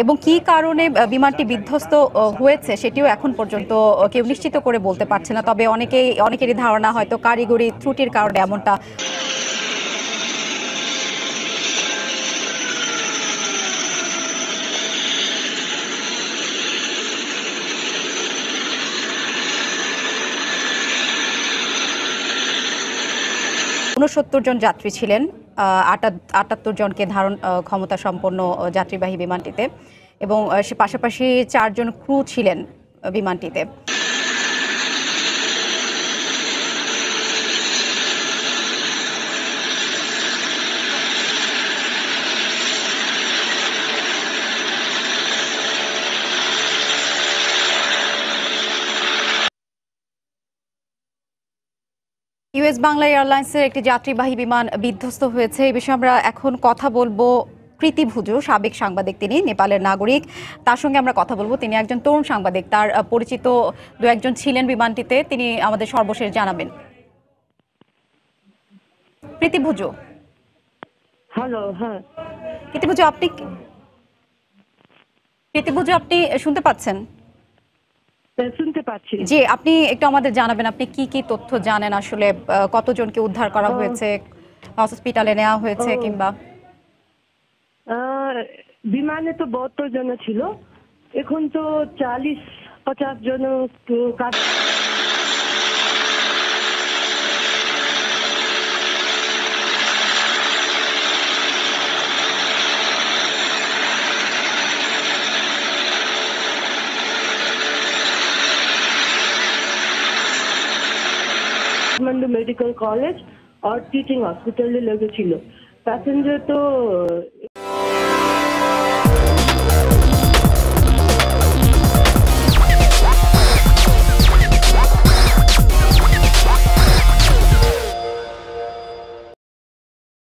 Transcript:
এবং কি কারণে বিমানটি বিধ্বস্ত হয়েছে সেটিও এখন পর্যন্ত কেউ নিশ্চিত করে বলতে পারছে না, তবে অনেকেরই ধারণা হয়তো কারিগরি ত্রুটির কারণে এমনটা। ঊনসত্তর জন যাত্রী ছিলেন, ৭৮ জনকে ধারণ ক্ষমতা সম্পন্ন যাত্রীবাহী বিমানটিতে, এবং সে পাশাপাশি ৪ জন ক্রু ছিলেন বিমানটিতে। ইউএস বাংলা এয়ারলাইন্সের একটি যাত্রীবাহী বিমান বিধ্বস্ত হয়েছে। এই বিষয়ে আমরা এখন কথা বলবো প্রীতি ভুজু, সাবেক সাংবাদিক, তিনি নেপালের নাগরিক। তার সঙ্গে আমরা কথা বলবো। তিনি একজন তরুণ সাংবাদিক, তার পরিচিত দু একজন ছিলেন বিমানটিতে, তিনি আমাদের সর্বশেষ জানাবেন। প্রীতি ভুজু। হ্যালো। হ্যাঁ প্রীতি ভুজু, আপনি শুনতে পাচ্ছেন? শুনতে পাচ্ছি। জি, আপনি একটু আমাদের জানাবেন আপনি কি কি তথ্য জানেন, আসলে কতজনকে উদ্ধার করা হয়েছে, হসপিটালে নেওয়া হয়েছে কিংবা? বিমানে তো 72 জন ছিল, এখন তো 40-50 জন কাজ। मेडिकल कॉलेज और टीचिंग हॉस्पिटल লেগেছিল। প্যাসেঞ্জার তো